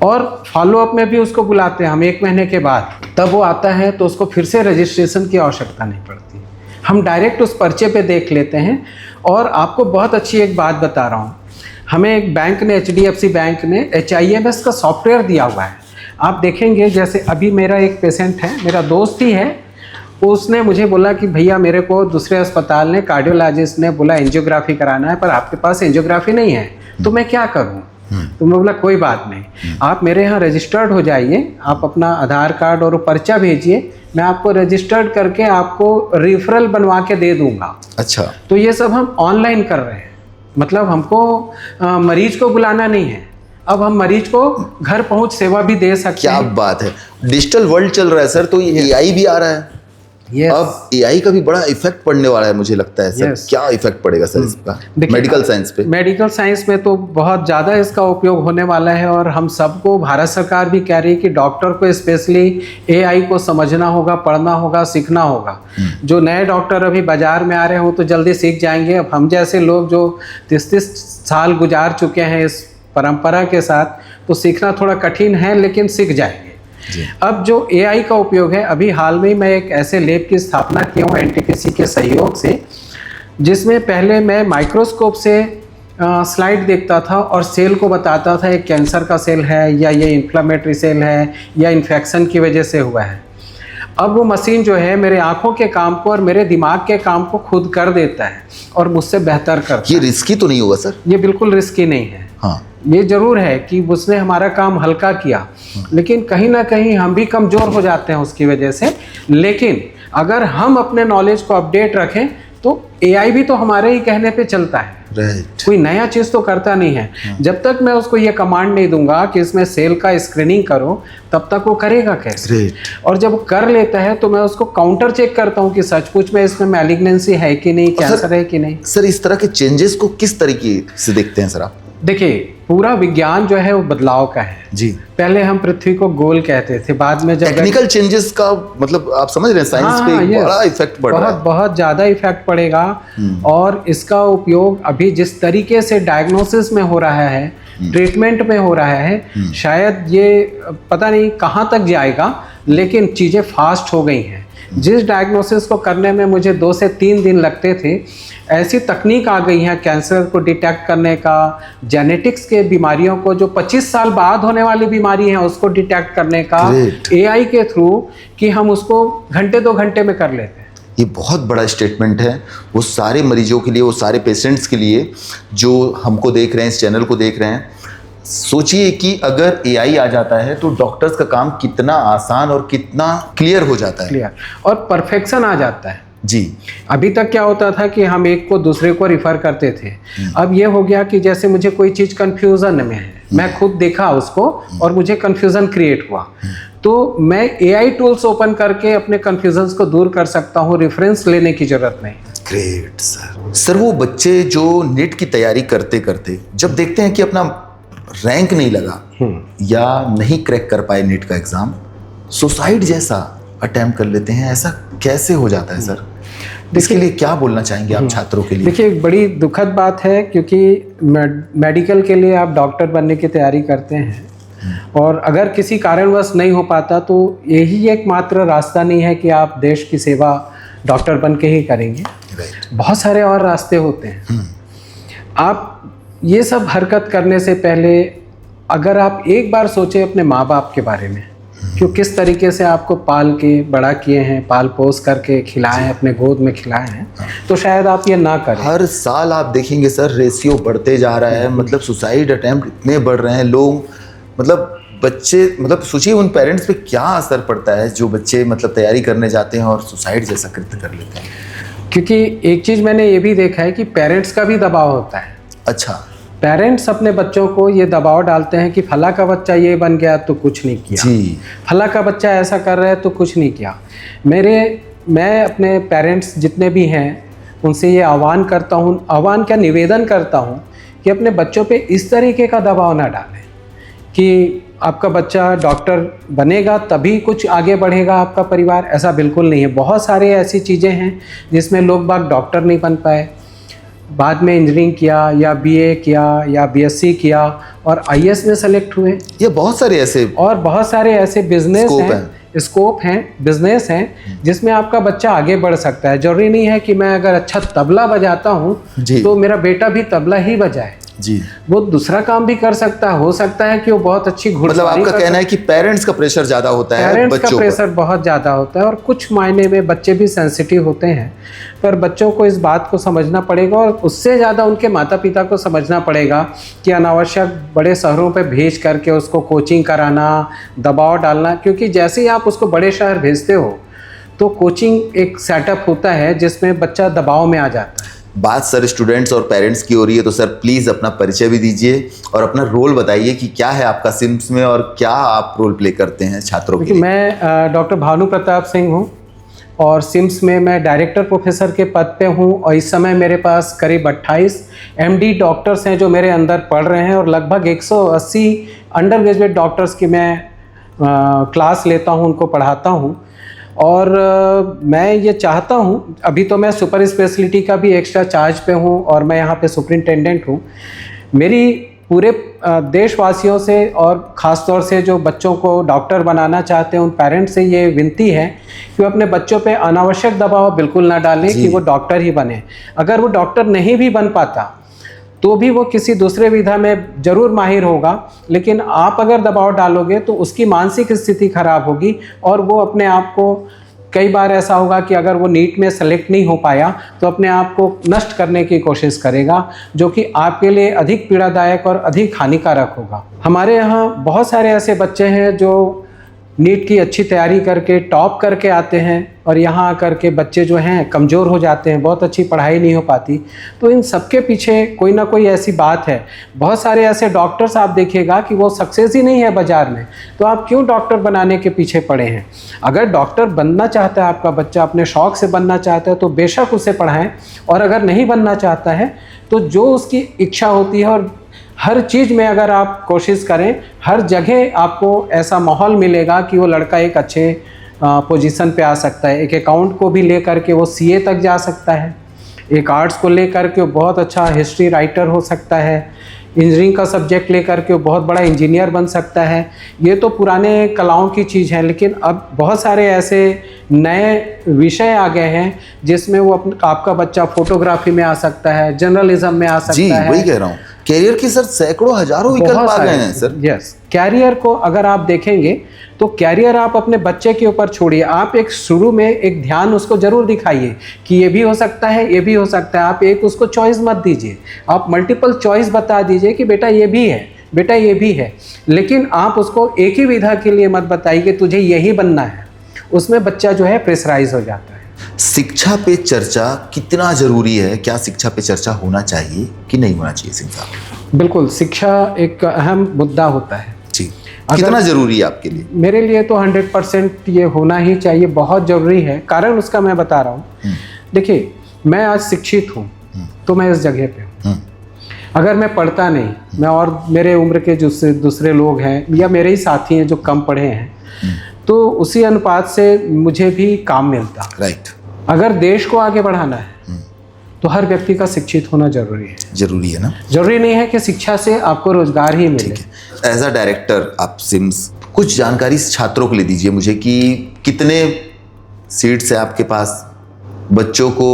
और फॉलोअप में भी उसको बुलाते हैं हम 1 महीने के बाद, तब वो आता है तो उसको फिर से रजिस्ट्रेशन की आवश्यकता नहीं पड़ती। हम डायरेक्ट उस पर्चे पे देख लेते हैं। और आपको बहुत अच्छी एक बात बता रहा हूँ, हमें एक बैंक ने, HDFC बैंक ने HIMS का सॉफ्टवेयर दिया हुआ है। आप देखेंगे, जैसे अभी मेरा एक पेशेंट है, मेरा दोस्त ही है, उसने मुझे बोला कि भैया मेरे को दूसरे अस्पताल ने, कार्डियोलॉजिस्ट ने बोला एंजियोग्राफी कराना है, पर आपके पास एंजियोग्राफी नहीं है, तो मैं क्या करूं? तो मैं बोला कोई बात नहीं, आप मेरे यहाँ रजिस्टर्ड हो जाइए, आप अपना आधार कार्ड और पर्चा भेजिए, मैं आपको रजिस्टर्ड करके आपको रेफरल बनवा के दे दूंगा। अच्छा। तो ये सब हम ऑनलाइन कर रहे हैं, मतलब हमको मरीज को बुलाना नहीं है, अब हम मरीज को घर पहुंच सेवा भी दे सकते क्या हैं। बात है, डिजिटल वर्ल्ड चल रहा है सर, तो ये AI भी आ रहा है। Yes. अब AI का भी बड़ा इफेक्ट पड़ने वाला है, मुझे लगता है सर। Yes. क्या इफेक्ट पड़ेगा सर इसका देखिए, मेडिकल साइंस पे? मेडिकल साइंस में तो बहुत ज़्यादा इसका उपयोग होने वाला है, और हम सबको, भारत सरकार भी कह रही है कि डॉक्टर को स्पेशली AI को समझना होगा, पढ़ना होगा, सीखना होगा। जो नए डॉक्टर अभी बाजार में आ रहे हैं वो तो जल्दी सीख जाएंगे। अब हम जैसे लोग जो 30-30 साल गुजार चुके हैं इस परंपरा के साथ, तो सीखना थोड़ा कठिन है, लेकिन सीख जाएंगे। अब जो AI का उपयोग है, अभी हाल में मैं एक ऐसे लैब की स्थापना किया हूँ NTPC के सहयोग से, जिसमें पहले मैं माइक्रोस्कोप से स्लाइड देखता था और सेल को बताता था, एक कैंसर का सेल है, या ये इन्फ्लेमेटरी सेल है, या इन्फेक्शन की वजह से हुआ है। अब वो मशीन जो है मेरे आँखों के काम को और मेरे दिमाग के काम को खुद कर देता है और मुझसे बेहतर करता है। ये रिस्की तो नहीं होगा सर? ये बिल्कुल रिस्की नहीं है। हाँ। ये जरूर है कि उसने हमारा काम हल्का किया, लेकिन कहीं ना कहीं हम भी कमज़ोर हो जाते हैं उसकी वजह से। लेकिन अगर हम अपने नॉलेज को अपडेट रखें तो AI भी तो हमारे ही कहने पे चलता है। राइट। कोई नया चीज़ तो करता नहीं है। जब तक मैं उसको ये कमांड नहीं दूंगा कि इसमें सेल का स्क्रीनिंग करो, तब तक वो करेगा कैसे? Great. और जब वो कर लेता है तो मैं उसको काउंटर चेक करता हूँ कि सचमुच में इसमें मैलिग्नेंसी है कि नहीं, कैंसर है कि नहीं। सर इस तरह के चेंजेस को किस तरीके से देखते हैं सर आप? देखिए, पूरा विज्ञान जो है वो बदलाव का है जी। पहले हम पृथ्वी को गोल कहते थे, बाद में जब टेक्निकल चेंजेस का मतलब आप समझ रहे हैं, साइंस पे एक बड़ा इफेक्ट पड़ रहा है। बहुत ज़्यादा इफेक्ट पड़ेगा। और इसका उपयोग अभी जिस तरीके से डायग्नोसिस में हो रहा है, ट्रीटमेंट में हो रहा है, शायद ये पता नहीं कहाँ तक जाएगा, लेकिन चीज़ें फास्ट हो गई हैं। जिस डायग्नोसिस को करने में मुझे 2 से 3 दिन लगते थे, ऐसी तकनीक आ गई है कैंसर को डिटेक्ट करने का, जेनेटिक्स के बीमारियों को जो 25 साल बाद होने वाली बीमारी है उसको डिटेक्ट करने का AI के थ्रू, कि हम उसको घंटे 2 घंटे में कर लेते हैं। ये बहुत बड़ा स्टेटमेंट है वो सारे मरीजों के लिए, वो सारे पेशेंट्स के लिए जो हमको देख रहे हैं, इस चैनल को देख रहे हैं। सोचिए कि अगर AI आ जाता है तो डॉक्टर्स का काम कितना आसान और कितना क्लियर हो जाता है। क्लियर और परफेक्शन आ जाता है जी। अभी तक क्या होता था कि हम एक को दूसरे को रिफर करते थे, अब ये हो गया कि जैसे मुझे कोई चीज़ कंफ्यूजन में है, मैं खुद देखा उसको और मुझे कंफ्यूजन क्रिएट हुआ, तो मैं AI टूल्स ओपन करके अपने कंफ्यूजन्स को दूर कर सकता हूँ, रेफरेंस लेने की जरूरत नहीं। Great sir. वो बच्चे जो नीट की तैयारी करते करते जब देखते हैं कि अपना रैंक नहीं लगा या नहीं क्रैक कर पाए नीट का एग्जाम, सुसाइड जैसा अटेम्प्ट कर लेते हैं, ऐसा कैसे हो जाता है सर? इसके लिए क्या बोलना चाहेंगे आप छात्रों के लिए? देखिए, एक बड़ी दुखद बात है, क्योंकि मेडिकल के लिए आप डॉक्टर बनने की तैयारी करते हैं और अगर किसी कारणवश नहीं हो पाता तो यही एकमात्र रास्ता नहीं है कि आप देश की सेवा डॉक्टर बन के ही करेंगे। बहुत सारे और रास्ते होते हैं। आप ये सब हरकत करने से पहले अगर आप एक बार सोचें अपने माँ बाप के बारे में, कि किस तरीके से आपको पाल के बड़ा किए हैं, पाल पोस करके खिलाए हैं, अपने गोद में खिलाए हैं, तो शायद आप ये ना करें। हर साल आप देखेंगे सर रेशियो बढ़ते जा रहा है, मतलब सुसाइड अटेम्प्ट इतने बढ़ रहे हैं, लोग मतलब बच्चे, मतलब सोचिए उन पेरेंट्स पे क्या असर पड़ता है जो बच्चे मतलब तैयारी करने जाते हैं और सुसाइड जैसा कृत्य कर लेते हैं। क्योंकि एक चीज़ मैंने ये भी देखा है कि पेरेंट्स का भी दबाव होता है। अच्छा। पेरेंट्स अपने बच्चों को ये दबाव डालते हैं कि फला का बच्चा ये बन गया तो कुछ नहीं किया जी। फला का बच्चा ऐसा कर रहा है तो कुछ नहीं किया। मैं अपने पेरेंट्स जितने भी हैं उनसे ये आह्वान करता हूँ, आह्वान क्या निवेदन करता हूँ कि अपने बच्चों पे इस तरीके का दबाव ना डालें कि आपका बच्चा डॉक्टर बनेगा तभी कुछ आगे बढ़ेगा आपका परिवार। ऐसा बिल्कुल नहीं है। बहुत सारे ऐसी चीज़ें हैं जिसमें लोग बाग डॉक्टर नहीं बन पाए, बाद में इंजीनियरिंग किया या बीए किया या बीएससी किया और आईएएस में सेलेक्ट हुए। ये बहुत सारे ऐसे और बहुत सारे ऐसे बिजनेस स्कोप हैं, बिजनेस हैं जिसमें आपका बच्चा आगे बढ़ सकता है। जरूरी नहीं है कि मैं अगर अच्छा तबला बजाता हूँ तो मेरा बेटा भी तबला ही बजाए जी। वो दूसरा काम भी कर सकता है। हो सकता है कि वो बहुत अच्छी घुड़सवारी मतलब आपका कहना है कि पेरेंट्स का प्रेशर ज्यादा होता है, पेरेंट्स बच्चों का प्रेशर बहुत ज़्यादा होता है और कुछ मायने में बच्चे भी सेंसिटिव होते हैं। पर बच्चों को इस बात को समझना पड़ेगा और उससे ज़्यादा उनके माता पिता को समझना पड़ेगा कि अनावश्यक बड़े शहरों पे भेज करके उसको कोचिंग कराना, दबाव डालना। क्योंकि जैसे ही आप उसको बड़े शहर भेजते हो तो कोचिंग एक सेटअप होता है जिसमें बच्चा दबाव में आ जाता है। बात सर स्टूडेंट्स और पेरेंट्स की हो रही है तो सर प्लीज़ अपना परिचय भी दीजिए और अपना रोल बताइए कि क्या है आपका सिम्स में और क्या आप रोल प्ले करते हैं छात्रों के लिए। मैं डॉक्टर भानु प्रताप सिंह हूँ और सिम्स में मैं डायरेक्टर प्रोफेसर के पद पे हूँ और इस समय मेरे पास करीब 28 एमडी डॉक्टर्स हैं जो मेरे अंदर पढ़ रहे हैं और लगभग 180 अंडर ग्रेजुएट डॉक्टर्स की मैं क्लास लेता हूँ, उनको पढ़ाता हूँ। और मैं ये चाहता हूँ, अभी तो मैं सुपर स्पेशलिटी का भी एक्स्ट्रा चार्ज पे हूँ और मैं यहाँ पे सुपरिटेंडेंट हूँ। मेरी पूरे देशवासियों से और ख़ास तौर से जो बच्चों को डॉक्टर बनाना चाहते हैं उन पेरेंट्स से ये विनती है कि वो अपने बच्चों पे अनावश्यक दबाव बिल्कुल ना डालें कि वो डॉक्टर ही बने। अगर वो डॉक्टर नहीं भी बन पाता तो भी वो किसी दूसरे विधा में ज़रूर माहिर होगा, लेकिन आप अगर दबाव डालोगे तो उसकी मानसिक स्थिति खराब होगी और वो अपने आप को, कई बार ऐसा होगा कि अगर वो नीट में सेलेक्ट नहीं हो पाया तो अपने आप को नष्ट करने की कोशिश करेगा, जो कि आपके लिए अधिक पीड़ादायक और अधिक हानिकारक होगा। हमारे यहाँ बहुत सारे ऐसे बच्चे हैं जो नीट की अच्छी तैयारी करके टॉप करके आते हैं और यहाँ आकर के बच्चे जो हैं कमज़ोर हो जाते हैं, बहुत अच्छी पढ़ाई नहीं हो पाती। तो इन सबके पीछे कोई ना कोई ऐसी बात है। बहुत सारे ऐसे डॉक्टर्स आप देखिएगा कि वो सक्सेस ही नहीं है बाज़ार में, तो आप क्यों डॉक्टर बनाने के पीछे पड़े हैं? अगर डॉक्टर बनना चाहता है आपका बच्चा, अपने शौक़ से बनना चाहता है तो बेशक उसे पढ़ाएँ, और अगर नहीं बनना चाहता है तो जो उसकी इच्छा होती है, और हर चीज़ में अगर आप कोशिश करें, हर जगह आपको ऐसा माहौल मिलेगा कि वो लड़का एक अच्छे पोजीशन पे आ सकता है। एक अकाउंट को भी ले करके वो सीए तक जा सकता है, एक आर्ट्स को ले करके वो बहुत अच्छा हिस्ट्री राइटर हो सकता है, इंजीनियरिंग का सब्जेक्ट ले करके वो बहुत बड़ा इंजीनियर बन सकता है। ये तो पुराने कलाओं की चीज़ है, लेकिन अब बहुत सारे ऐसे नए विषय आ गए हैं जिसमें वो आपका बच्चा फोटोग्राफी में आ सकता है, जर्नलिज्म में आ सकता है। वही कह रहा हूँ, कैरियर के सर सैकड़ों हजारों विकल्प आ गए हैं सर। यस, कैरियर को अगर आप देखेंगे तो कैरियर आप अपने बच्चे के ऊपर छोड़िए, आप एक शुरू में एक ध्यान उसको जरूर दिखाइए कि ये भी हो सकता है, ये भी हो सकता है। आप एक उसको चॉइस मत दीजिए, आप मल्टीपल चॉइस बता दीजिए कि बेटा ये भी है, बेटा ये भी है, लेकिन आप उसको एक ही विधा के लिए मत बताइए कि तुझे यही बनना है। उसमें बच्चा जो है प्रेशराइज हो जाता है। शिक्षा पे चर्चा कितना जरूरी है? क्या शिक्षा पे चर्चा होना चाहिए कि नहीं होना चाहिए सिंह साहब? बिल्कुल, शिक्षा एक अहम मुद्दा होता है जी। कितना जरूरी है आपके लिए? मेरे लिए तो 100% ये होना ही चाहिए, बहुत ज़रूरी है। कारण उसका मैं बता रहा हूँ। देखिए, मैं आज शिक्षित हूँ तो मैं इस जगह पे हूँ। अगर मैं पढ़ता नहीं, मैं और मेरे उम्र के जो दूसरे लोग हैं या मेरे ही साथी हैं जो कम पढ़े हैं, तो उसी अनुपात से मुझे भी काम मिलता। राइट। अगर देश को आगे बढ़ाना है तो हर व्यक्ति का शिक्षित होना जरूरी है। जरूरी है ना? जरूरी नहीं है कि शिक्षा से आपको रोजगार ही मिले। एज अ डायरेक्टर आप सिम्स, कुछ जानकारी छात्रों को ले दीजिए मुझे कि कितने सीट्स है आपके पास, बच्चों को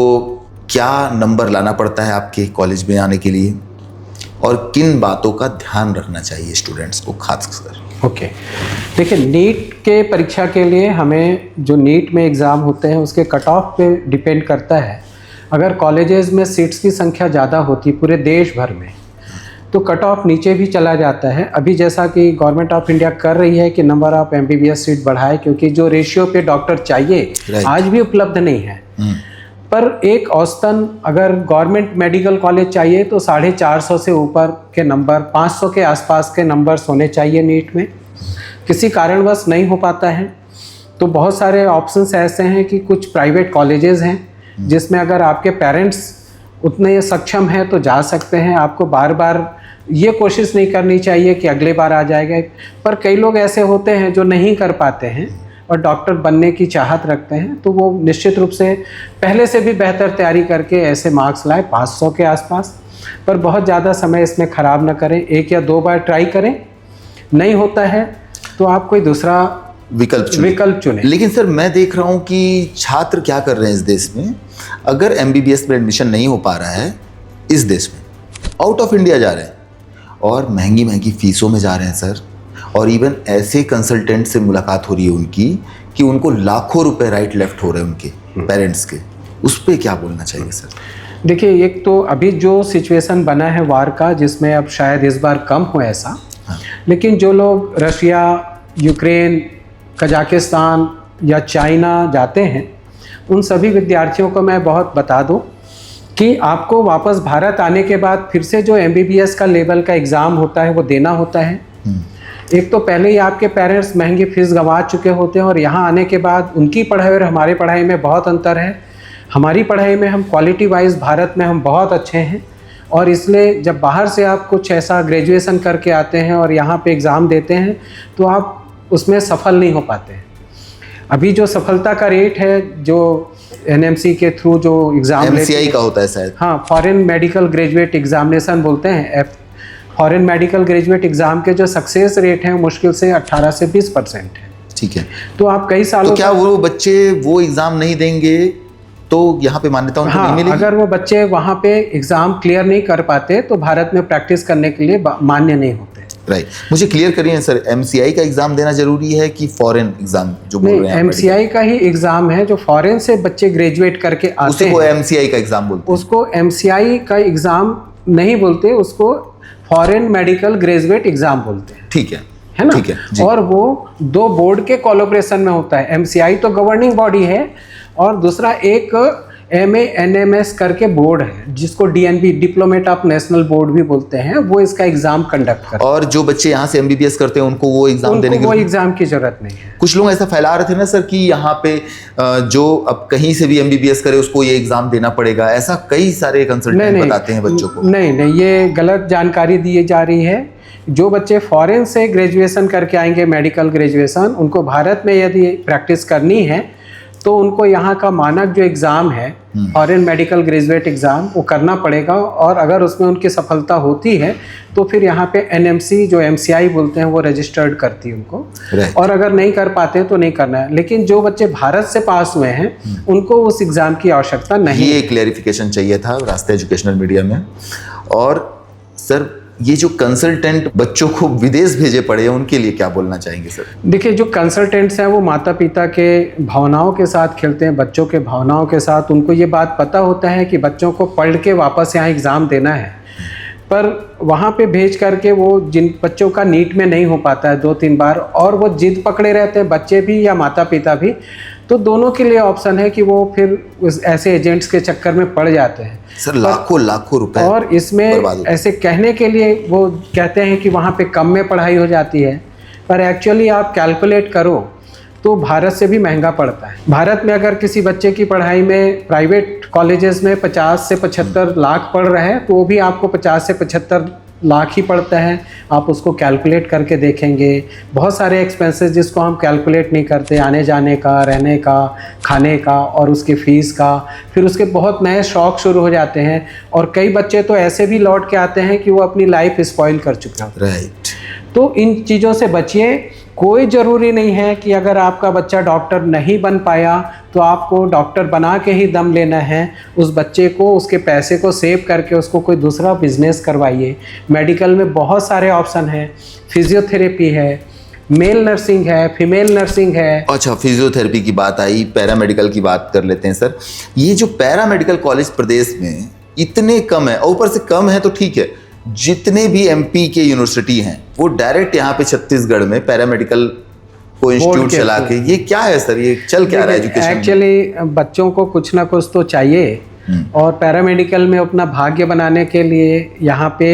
क्या नंबर लाना पड़ता है आपके कॉलेज में आने के लिए, और किन बातों का ध्यान रखना चाहिए स्टूडेंट्स को खासकर? ओके, देखिए नीट के परीक्षा के लिए हमें जो नीट में एग्ज़ाम होते हैं उसके कट ऑफ पे डिपेंड करता है। अगर कॉलेजेस में सीट्स की संख्या ज़्यादा होती पूरे देश भर में तो कट ऑफ नीचे भी चला जाता है। अभी जैसा कि गवर्नमेंट ऑफ इंडिया कर रही है कि नंबर ऑफ MBBS सीट बढ़ाए, क्योंकि जो रेशियो पे डॉक्टर चाहिए आज भी उपलब्ध नहीं है। पर एक औसतन अगर गवर्नमेंट मेडिकल कॉलेज चाहिए तो 450 से ऊपर के नंबर, 500 के आसपास के नंबर्स होने चाहिए नीट में। किसी कारणवश नहीं हो पाता है तो बहुत सारे ऑप्शंस ऐसे हैं कि कुछ प्राइवेट कॉलेजेस हैं जिसमें अगर आपके पेरेंट्स उतने सक्षम हैं तो जा सकते हैं। आपको बार बार ये कोशिश नहीं करनी चाहिए कि अगले बार आ जाएगा। पर कई लोग ऐसे होते हैं जो नहीं कर पाते हैं और डॉक्टर बनने की चाहत रखते हैं, तो वो निश्चित रूप से पहले से भी बेहतर तैयारी करके ऐसे मार्क्स लाए 500 के आसपास। पर बहुत ज़्यादा समय इसमें ख़राब ना करें, 1 या 2 बार ट्राई करें, नहीं होता है तो आप कोई दूसरा विकल्प चुनें। लेकिन सर मैं देख रहा हूँ कि छात्र क्या कर रहे हैं इस देश में, अगर MBBS में एडमिशन नहीं हो पा रहा है इस देश में, आउट ऑफ इंडिया जा रहे हैं और महंगी महंगी फीसों में जा रहे हैं सर। और इवन ऐसे कंसल्टेंट से मुलाकात हो रही है उनकी कि उनको लाखों रुपए राइट लेफ्ट हो रहे हैं उनके पेरेंट्स के। उस पर क्या बोलना चाहिए सर? देखिए, एक तो अभी जो सिचुएशन बना है वार का, जिसमें अब शायद इस बार कम हो ऐसा, लेकिन जो लोग रशिया, यूक्रेन, कजाकिस्तान या चाइना जाते हैं उन सभी विद्यार्थियों को मैं बहुत बता दूं कि आपको वापस भारत आने के बाद फिर से जो MBBS का लेवल का एग्ज़ाम होता है वो देना होता है। एक तो पहले ही आपके पेरेंट्स महंगी फीस गंवा चुके होते हैं और यहाँ आने के बाद उनकी पढ़ाई और हमारी पढ़ाई में बहुत अंतर है। हमारी पढ़ाई में हम क्वालिटी वाइज भारत में हम बहुत अच्छे हैं और इसलिए जब बाहर से आप कुछ ऐसा ग्रेजुएशन करके आते हैं और यहाँ पे एग्ज़ाम देते हैं तो आप उसमें सफल नहीं हो पाते हैं। अभी जो सफलता का रेट है जो NMC के थ्रू जो एग्ज़ाम MCI का होता है शायद, हाँ, फॉरेन मेडिकल ग्रेजुएट एग्जामिनेशन बोलते हैं, फॉरेन मेडिकल ग्रेजुएट एग्ज़ाम के जो सक्सेस रेट हैं मुश्किल से 18 से 20% है। ठीक है, तो आप कई सालों तो क्या वो बच्चे वो एग्ज़ाम नहीं देंगे तो यहाँ पे मान्यता उनको नहीं मिलेगी? अगर वो बच्चे वहाँ पे एग्ज़ाम क्लियर नहीं कर पाते तो भारत में प्रैक्टिस करने के लिए मान्य नहीं होते। राइट, मुझे क्लियर करिए सर, MCI का एग्ज़ाम देना जरूरी है कि फॉरेन एग्ज़ाम जो बोल रहे हैं? MCI का ही एग्ज़ाम है, जो फॉरेन से बच्चे ग्रेजुएट करके आते हैं उसको MCI का एग्ज़ाम बोलते हैं। उसको MCI का एग्ज़ाम नहीं बोलते, उसको फॉरेन मेडिकल ग्रेजुएट एग्ज़ाम बोलते हैं। ठीक है ना? ठीक है जी। और वो 2 बोर्ड के कोलैबोरेशन में होता है। MCI तो गवर्निंग बॉडी है और दूसरा एक MA NMS करके बोर्ड है जिसको DNB diplomat of national board भी बोलते हैं, वो इसका एग्जाम कंडक्ट करते हैं। और जो बच्चे यहाँ से MBBS करते हैं उनको वो एग्जाम देने की वो एग्जाम की जरूरत नहीं है। कुछ लोग ऐसा फैला रहे थे ना सर कि यहाँ पे जो अब कहीं से भी MBBS करे उसको ये एग्जाम देना पड़ेगा, ऐसा कई सारे कंसल्टेंट बताते हैं बच्चों को। नहीं, ये गलत जानकारी दी जा रही है। जो बच्चे फॉरेन से ग्रेजुएशन करके आएंगे मेडिकल ग्रेजुएशन, उनको भारत में यदि प्रैक्टिस करनी है तो उनको यहाँ का मानक जो एग्ज़ाम है फॉरेन मेडिकल ग्रेजुएट एग्ज़ाम वो करना पड़ेगा। और अगर उसमें उनकी सफलता होती है तो फिर यहाँ पे NMC जो MCI बोलते हैं वो रजिस्टर्ड करती है उनको। और अगर नहीं कर पाते तो नहीं करना है। लेकिन जो बच्चे भारत से पास हुए हैं उनको उस एग्ज़ाम की आवश्यकता नहीं। ये क्लैरिफिकेशन चाहिए था रास्ते एजुकेशनल मीडिया में। और सर ये जो कंसल्टेंट बच्चों को विदेश भेजे पड़े हैं उनके लिए क्या बोलना चाहेंगे सर? देखिए, जो कंसल्टेंट्स हैं वो माता पिता के भावनाओं के साथ खेलते हैं, बच्चों के भावनाओं के साथ। उनको ये बात पता होता है कि बच्चों को पढ़ के वापस यहाँ एग्ज़ाम देना है, पर वहाँ पे भेज करके वो जिन बच्चों का नीट में नहीं हो पाता है 2-3 बार और वो जिद पकड़े रहते हैं, बच्चे भी या माता पिता भी, तो दोनों के लिए ऑप्शन है कि वो फिर उस ऐसे एजेंट्स के चक्कर में पड़ जाते हैं सर। लाखों रुपए और इसमें ऐसे कहने के लिए वो कहते हैं कि वहाँ पे कम में पढ़ाई हो जाती है, पर एक्चुअली आप कैलकुलेट करो तो भारत से भी महंगा पड़ता है। भारत में अगर किसी बच्चे की पढ़ाई में प्राइवेट कॉलेजेस में 50 से 75 लाख पड़ रहा है तो वो भी आपको 50 से 75 लाख ही पड़ता है। आप उसको कैलकुलेट करके देखेंगे, बहुत सारे एक्सपेंसेस जिसको हम कैलकुलेट नहीं करते, आने जाने का, रहने का, खाने का और उसकी फ़ीस का, फिर उसके बहुत नए शौक शुरू हो जाते हैं। और कई बच्चे तो ऐसे भी लौट के आते हैं कि वो अपनी लाइफ स्पॉइल कर चुके हैं। राइट। तो इन चीज़ों से बचिए। कोई ज़रूरी नहीं है कि अगर आपका बच्चा डॉक्टर नहीं बन पाया तो आपको डॉक्टर बना के ही दम लेना है। उस बच्चे को उसके पैसे को सेव करके उसको कोई दूसरा बिजनेस करवाइए। मेडिकल में बहुत सारे ऑप्शन हैं, फिजियोथेरेपी है, मेल नर्सिंग है, फीमेल नर्सिंग है। अच्छा, फिजियोथेरेपी की बात आई, पैरामेडिकल की बात कर लेते हैं सर। ये जो पैरामेडिकल कॉलेज प्रदेश में इतने कम है, और ऊपर से कम है तो ठीक है, जितने भी एमपी के यूनिवर्सिटी हैं वो डायरेक्ट यहाँ पे छत्तीसगढ़ में पैरामेडिकल को इंस्टीट्यूट चला के, ये क्या है सर, ये चल क्या रहा है एजुकेशन? एक्चुअली बच्चों को कुछ ना कुछ तो चाहिए, और पैरामेडिकल में अपना भाग्य बनाने के लिए यहाँ पे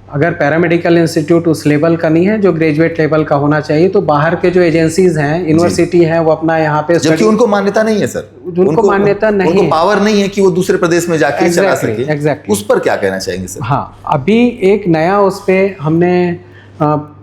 अगर पैरामेडिकल इंस्टीट्यूट उस लेवल का नहीं है जो ग्रेजुएट लेवल का होना चाहिए, तो बाहर के जो एजेंसीज हैं, यूनिवर्सिटी हैं, वो अपना यहाँ पे जबकि उनको मान्यता नहीं है सर, उनको मान्यता नहीं, उनको पावर नहीं है कि वो दूसरे प्रदेश में जाके चला सके। एग्जैक्टली। उस पर क्या कहना चाहेंगे सर? हाँ, अभी एक नया उस पे हमने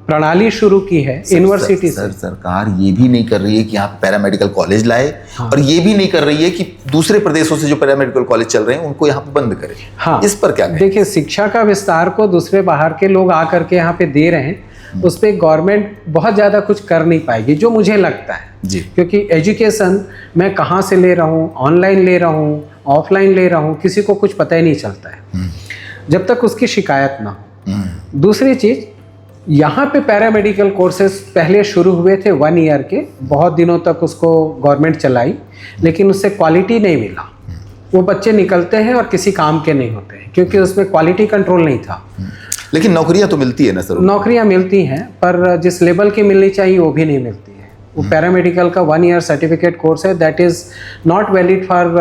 प्रणाली शुरू की है यूनिवर्सिटी से। सर सरकार ये भी नहीं कर रही है कि यहाँ पैरामेडिकल कॉलेज लाए, और ये भी नहीं कर रही है कि दूसरे प्रदेशों से जो पैरामेडिकल कॉलेज चल रहे हैं उनको यहाँ पे बंद करे। हाँ, इस पर क्या देखिए, शिक्षा का विस्तार को दूसरे बाहर के लोग आकर के यहाँ पे दे रहे हैं, उस पर गवर्नमेंट बहुत ज़्यादा कुछ कर नहीं पाएगी, जो मुझे लगता है जी। क्योंकि एजुकेशन मैं कहाँ से ले रहा हूँ, ऑनलाइन ले रहा हूँ, ऑफलाइन ले रहा हूँ, किसी को कुछ पता ही नहीं चलता है जब तक उसकी शिकायत ना हो। दूसरी चीज़, यहाँ पे पैरामेडिकल कोर्सेज पहले शुरू हुए थे 1 ईयर के, बहुत दिनों तक उसको गवर्नमेंट चलाई, लेकिन उससे क्वालिटी नहीं मिला। वो बच्चे निकलते हैं और किसी काम के नहीं होते हैं क्योंकि उसमें क्वालिटी कंट्रोल नहीं था। लेकिन नौकरियां तो मिलती है ना सर? नौकरियां मिलती हैं, पर जिस लेवल की मिलनी चाहिए वो भी नहीं मिलती है। वो पैरामेडिकल का 1 ईयर सर्टिफिकेट कोर्स है, that is not valid for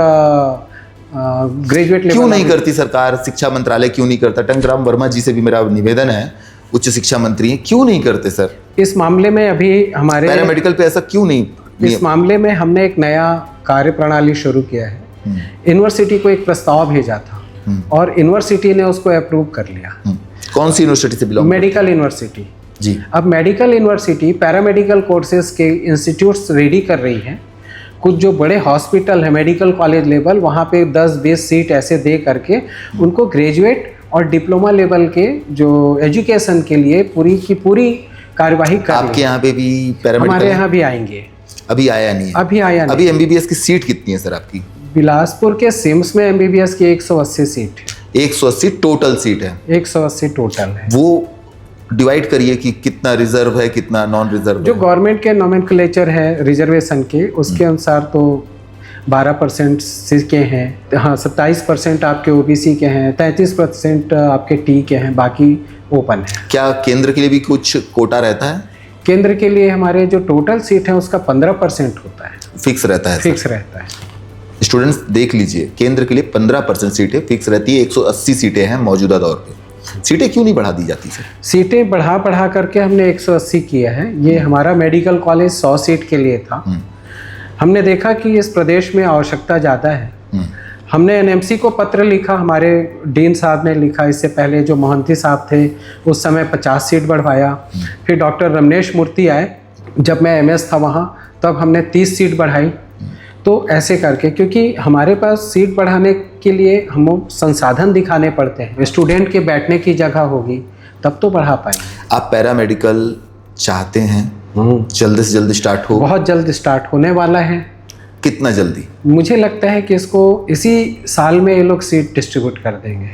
graduate level. क्यों नहीं करती सरकार? शिक्षा मंत्रालय क्यों नहीं करता? टंकराम वर्मा जी से भी मेरा निवेदन है, उच्च शिक्षा मंत्री हैं, क्यों नहीं करते सर? इस मामले में अभी हमारे पैरामेडिकल पे ऐसा क्यों नहीं? इस मामले में हमने एक नया कार्य प्रणाली शुरू किया है। यूनिवर्सिटी को एक प्रस्ताव भेजा था और यूनिवर्सिटी ने उसको अप्रूव कर लिया। कौन सी यूनिवर्सिटी से बिलोंग? मेडिकल यूनिवर्सिटी जी। अब मेडिकल यूनिवर्सिटी पैरामेडिकल कोर्सेज के इंस्टीट्यूट्स रेडी कर रही है। कुछ जो बड़े हॉस्पिटल है मेडिकल कॉलेज लेवल, वहाँ पे 10-20 सीट ऐसे दे करके उनको ग्रेजुएट और डिप्लोमा लेवल के जो एजुकेशन के लिए पूरी की पूरी कार्यवाही कर। आपके यहाँ पे भी पैरामेडिकल? हमारे यहाँ भी आएंगे। अभी आया नहीं है? अभी आया नहीं। अभी एमबीबीएस की सीट कितनी है सर आपकी? बिलासपुर के सिम्स में एमबीबीएस की 180 सीट है। 180 टोटल सीट है? 180 टोटल है। वो डिवाइड करिए कि कितना रिजर्व है, कितना नॉन रिजर्व? जो गवर्नमेंट के नोमेनक्लेचर है रिजर्वेशन के, उसके अनुसार तो 12% सी के हैं, हाँ 27% आपके ओबीसी के हैं, 33% आपके टी के हैं, बाकी ओपन है। क्या केंद्र के लिए भी कुछ कोटा रहता है? केंद्र के लिए हमारे जो टोटल सीट है उसका 15% होता है। फिक्स रहता है? फिक्स रहता है। स्टूडेंट्स देख लीजिए, केंद्र के लिए 15% सीटें फिक्स रहती है। 180 सीटें हैं मौजूदा दौर पे। सीटें क्यों नहीं बढ़ा दी जाती सर? सीटें बढ़ा करके हमने 180 किया है। ये हमारा मेडिकल कॉलेज 100 सीट के लिए था। हमने देखा कि इस प्रदेश में आवश्यकता ज़्यादा है। हमने एनएमसी को पत्र लिखा, हमारे डीन साहब ने लिखा, इससे पहले जो मोहंती साहब थे उस समय 50 सीट बढ़वाया। फिर डॉक्टर रमनेश मूर्ति आए, जब मैं एमएस था वहाँ, तब हमने 30 सीट बढ़ाई। तो ऐसे करके, क्योंकि हमारे पास सीट बढ़ाने के लिए हम संसाधन दिखाने पड़ते हैं, स्टूडेंट के बैठने की जगह होगी तब तो बढ़ा पाएंगे। आप पैरामेडिकल चाहते हैं जल्द से जल्द स्टार्ट हो? बहुत जल्द स्टार्ट होने वाला है। कितना जल्दी? मुझे लगता है कि इसको इसी साल में ये लोग सीट डिस्ट्रीब्यूट कर देंगे।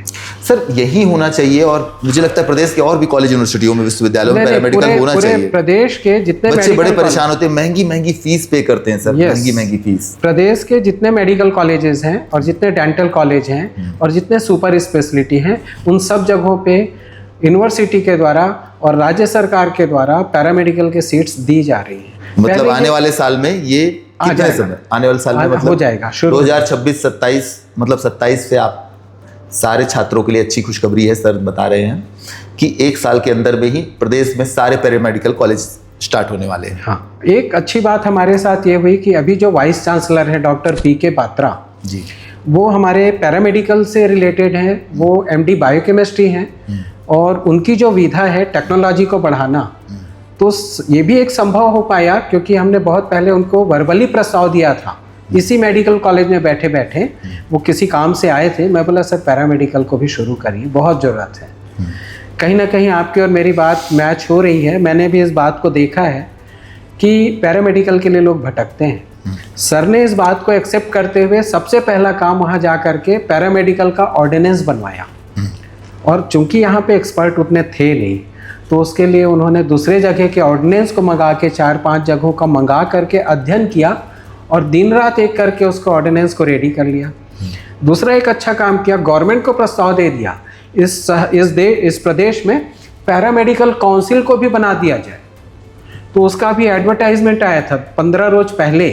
सर यही होना चाहिए, और मुझे लगता है प्रदेश के और भी कॉलेज यूनिवर्सिटियों में, विश्वविद्यालयों में पैरामेडिकल होना चाहिए। प्रदेश के जितने बच्चे बड़े परेशान होते हैं, महंगी फीस पे करते हैं सर, महंगी फीस। प्रदेश के जितने मेडिकल कॉलेजेस हैं और जितने डेंटल कॉलेज हैं और जितने सुपर स्पेशलिटी हैं, उन सब जगहों पे यूनिवर्सिटी के द्वारा और राज्य सरकार के द्वारा पैरामेडिकल के सीट्स दी जा रही हैं। मतलब आने वाले साल में ये कितने समय? आने वाले साल में मतलब हो जाएगा, 2026-27, मतलब 27 से आप सारे छात्रों के लिए अच्छी खुशखबरी है सर, बता रहे हैं कि 1 साल के अंदर में ही प्रदेश में सारे पैरामेडिकल कॉलेज स्टार्ट होने वाले हैं। हाँ, एक अच्छी बात हमारे साथ ये हुई कि अभी जो वाइस चांसलर है डॉक्टर पीके पात्रा जी, वो हमारे पैरामेडिकल से रिलेटेड हैं। वो एमडी बायोकेमिस्ट्री हैं और उनकी जो विधा है टेक्नोलॉजी को बढ़ाना, तो ये भी एक संभव हो पाया क्योंकि हमने बहुत पहले उनको वर्बली प्रस्ताव दिया था। इसी मेडिकल कॉलेज में बैठे बैठे वो किसी काम से आए थे, मैं बोला सर पैरामेडिकल को भी शुरू करिए, बहुत ज़रूरत है। कहीं ना कहीं आपकी और मेरी बात मैच हो रही है। मैंने भी इस बात को देखा है कि पैरामेडिकल के लिए लोग भटकते हैं। सर ने इस बात को एक्सेप्ट करते हुए सबसे पहला काम वहाँ जा कर के पैरामेडिकल का ऑर्डिनेंस बनवाया। और चूंकि यहाँ पे एक्सपर्ट उतने थे नहीं, तो उसके लिए उन्होंने दूसरे जगह के ऑर्डिनेंस को मंगा के 4-5 जगहों का मंगा करके अध्ययन किया और दिन रात एक करके उसको ऑर्डिनेंस को रेडी कर लिया। दूसरा एक अच्छा काम किया, गवर्नमेंट को प्रस्ताव दे दिया इस प्रदेश में पैरामेडिकल काउंसिल को भी बना दिया जाए। तो उसका भी एडवर्टाइजमेंट आया था 15 रोज पहले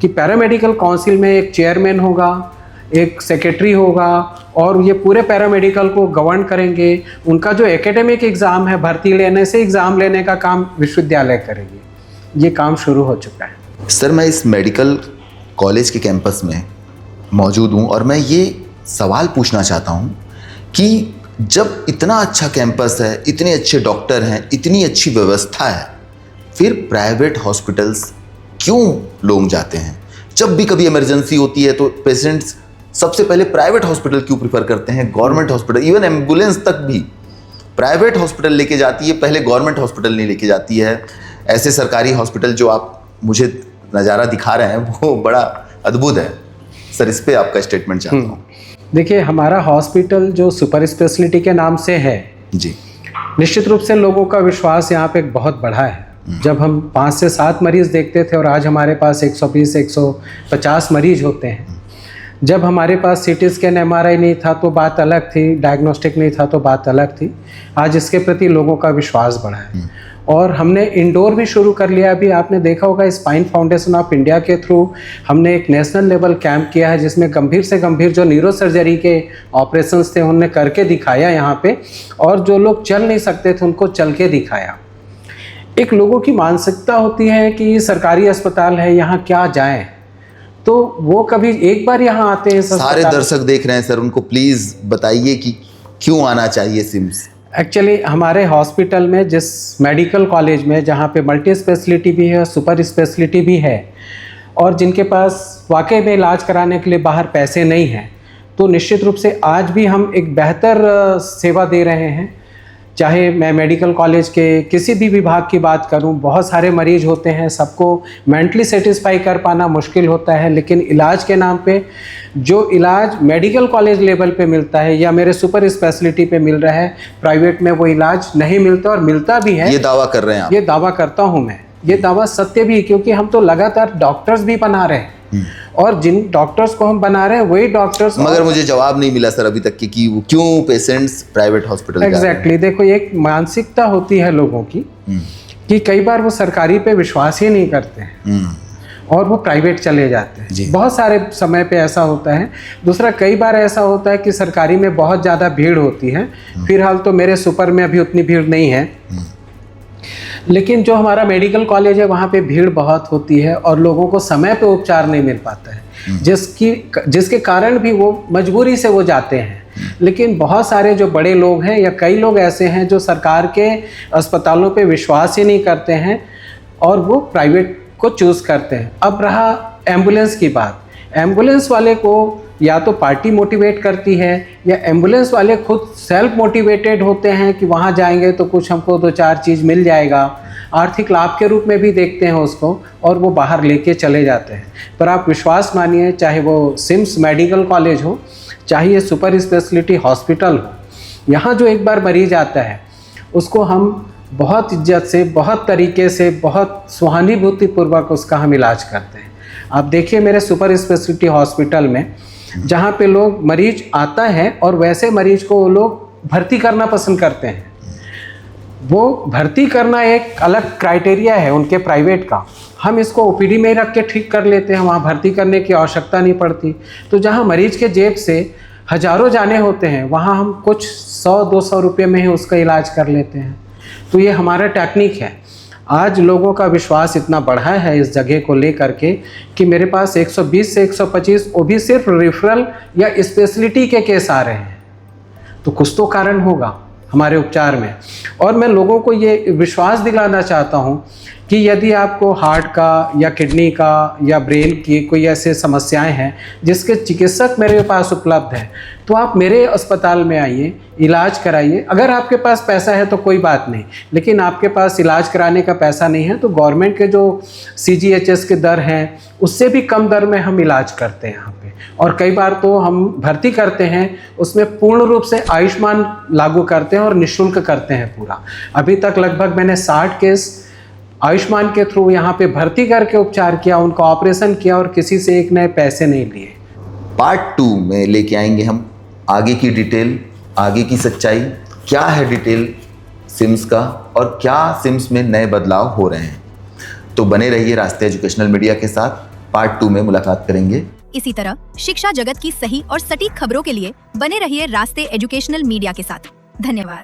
कि पैरामेडिकल काउंसिल में एक चेयरमैन होगा, एक सेक्रेटरी होगा और ये पूरे पैरामेडिकल को गवर्न करेंगे। उनका जो एकेडमिक एग्ज़ाम है, भर्ती लेने से एग्ज़ाम लेने का काम विश्वविद्यालय करेंगे। ये काम शुरू हो चुका है। सर, मैं इस मेडिकल कॉलेज के कैंपस में मौजूद हूँ और मैं ये सवाल पूछना चाहता हूँ कि जब इतना अच्छा कैंपस है, इतने अच्छे डॉक्टर हैं, इतनी अच्छी व्यवस्था है, फिर प्राइवेट हॉस्पिटल्स क्यों लोग जाते हैं? जब भी कभी इमरजेंसी होती है तो पेशेंट्स सबसे पहले प्राइवेट हॉस्पिटल क्यों प्रीफर करते हैं? गवर्नमेंट हॉस्पिटल, इवन एम्बुलेंस तक भी प्राइवेट हॉस्पिटल लेके जाती है, पहले गवर्नमेंट हॉस्पिटल नहीं लेके जाती है। ऐसे सरकारी हॉस्पिटल जो आप मुझे नज़ारा दिखा रहे हैं वो बड़ा अद्भुत है। सर, इस पे आपका स्टेटमेंट चाहता हूँ। देखिए, हमारा हॉस्पिटल जो सुपर स्पेशलिटी के नाम से है जी, निश्चित रूप से लोगों का विश्वास यहाँ पे बहुत बढ़ा है। जब हम 5 से 7 मरीज देखते थे और आज हमारे पास 120-150 मरीज होते हैं। जब हमारे पास सीटी स्कैन एमआरआई नहीं था तो बात अलग थी, डायग्नोस्टिक नहीं था तो बात अलग थी। आज इसके प्रति लोगों का विश्वास बढ़ा है और हमने इंडोर भी शुरू कर लिया। अभी आपने देखा होगा स्पाइन फाउंडेशन ऑफ इंडिया के थ्रू हमने एक नेशनल लेवल कैंप किया है जिसमें गंभीर से गंभीर जो न्यूरो सर्जरी के ऑपरेशंस थे उन्होंने करके दिखाया यहाँ पे, और जो लोग चल नहीं सकते थे उनको चल के दिखाया। एक लोगों की मानसिकता होती है कि सरकारी अस्पताल है, यहाँ क्या जाएं, तो वो कभी एक बार यहाँ आते हैं। सारे दर्शक देख रहे हैं सर, उनको प्लीज़ बताइए कि क्यों आना चाहिए सिम्स। एक्चुअली हमारे हॉस्पिटल में, जिस मेडिकल कॉलेज में जहाँ पे मल्टी स्पेशलिटी भी है, सुपर स्पेशलिटी भी है, और जिनके पास वाकई में इलाज कराने के लिए बाहर पैसे नहीं हैं, तो निश्चित रूप से आज भी हम एक बेहतर सेवा दे रहे हैं। चाहे मैं मेडिकल कॉलेज के किसी भी विभाग की बात करूं, बहुत सारे मरीज होते हैं, सबको मेंटली सेटिस्फाई कर पाना मुश्किल होता है, लेकिन इलाज के नाम पे जो इलाज मेडिकल कॉलेज लेवल पे मिलता है या मेरे सुपर स्पेशलिटी पे मिल रहा है, प्राइवेट में वो इलाज नहीं मिलता, और मिलता भी है। ये दावा कर रहे हैं आप? ये दावा करता हूँ मैं, ये दावा सत्य भी, क्योंकि हम तो लगातार डॉक्टर्स भी बना रहे हैं और जिन डॉक्टर्स को हम बना रहे हैं वही डॉक्टर्स। मगर मुझे जवाब नहीं मिला सर अभी तक कि वो क्यों पेशेंट्स प्राइवेट हॉस्पिटल एग्जैक्टली। देखो, एक मानसिकता होती है लोगों की कि कई बार वो सरकारी पे विश्वास ही नहीं करते हैं और वो प्राइवेट चले जाते हैं। बहुत सारे समय पे ऐसा होता है। दूसरा, कई बार ऐसा होता है कि सरकारी में बहुत ज़्यादा भीड़ होती है। फिलहाल तो मेरे सुपर में अभी उतनी भीड़ नहीं है, लेकिन जो हमारा मेडिकल कॉलेज है वहाँ पे भीड़ बहुत होती है और लोगों को समय पे उपचार नहीं मिल पाता है, जिसके कारण भी वो मजबूरी से वो जाते हैं। लेकिन बहुत सारे जो बड़े लोग हैं या कई लोग ऐसे हैं जो सरकार के अस्पतालों पे विश्वास ही नहीं करते हैं और वो प्राइवेट को चूज़ करते हैं। अब रहा एम्बुलेंस की बात, एम्बुलेंस वाले को या तो पार्टी मोटिवेट करती है या एम्बुलेंस वाले खुद सेल्फ मोटिवेटेड होते हैं कि वहाँ जाएंगे तो कुछ हमको 2-4 चीज़ मिल जाएगा, आर्थिक लाभ के रूप में भी देखते हैं उसको, और वो बाहर लेके चले जाते हैं। पर आप विश्वास मानिए, चाहे वो सिम्स मेडिकल कॉलेज हो, चाहे ये सुपर स्पेशलिटी हॉस्पिटल हो, यहाँ जो एक बार मरीज आता है उसको हम बहुत इज्जत से, बहुत तरीके से, बहुत सहानुभूतिपूर्वक उसका हम इलाज करते हैं। आप देखिए मेरे सुपर स्पेशलिटी हॉस्पिटल में जहाँ पे लोग मरीज आता है और वैसे मरीज को वो लोग भर्ती करना पसंद करते हैं। वो भर्ती करना एक अलग क्राइटेरिया है उनके प्राइवेट का, हम इसको ओपीडी में ही रख के ठीक कर लेते हैं, वहाँ भर्ती करने की आवश्यकता नहीं पड़ती। तो जहाँ मरीज के जेब से हजारों जाने होते हैं वहाँ हम कुछ 100-200 रुपये में ही उसका इलाज कर लेते हैं। तो ये हमारा टेक्निक है। आज लोगों का विश्वास इतना बढ़ा है इस जगह को लेकर के कि मेरे पास 120 से 125 वो भी सिर्फ रेफरल या स्पेशलिटी के केस आ रहे हैं। तो कुछ तो कारण होगा। हमारे उपचार में। और मैं लोगों को ये विश्वास दिलाना चाहता हूँ कि यदि आपको हार्ट का या किडनी का या ब्रेन की कोई ऐसे समस्याएं हैं जिसके चिकित्सक मेरे पास उपलब्ध हैं, तो आप मेरे अस्पताल में आइए, इलाज कराइए। अगर आपके पास पैसा है तो कोई बात नहीं, लेकिन आपके पास इलाज कराने का पैसा नहीं है तो गवर्नमेंट के जो CGHS के दर हैं उससे भी कम दर में हम इलाज करते हैं यहाँ पे। और कई बार तो हम भर्ती करते हैं उसमें पूर्ण रूप से आयुष्मान लागू करते हैं और निःशुल्क करते हैं पूरा। अभी तक लगभग मैंने 60 केस आयुष्मान के थ्रू यहाँ पे भर्ती करके उपचार किया, उनका ऑपरेशन किया और किसी से एक नए पैसे नहीं लिए। पार्ट 2 में लेके आएंगे हम आगे की डिटेल, आगे की सच्चाई, क्या है डिटेल सिम्स का और क्या सिम्स में नए बदलाव हो रहे हैं। तो बने रहिए रास्ते एजुकेशनल मीडिया के साथ, पार्ट 2 में मुलाकात करेंगे। इसी तरह शिक्षा जगत की सही और सटीक खबरों के लिए बने रहिए रास्ते एजुकेशनल मीडिया के साथ। धन्यवाद।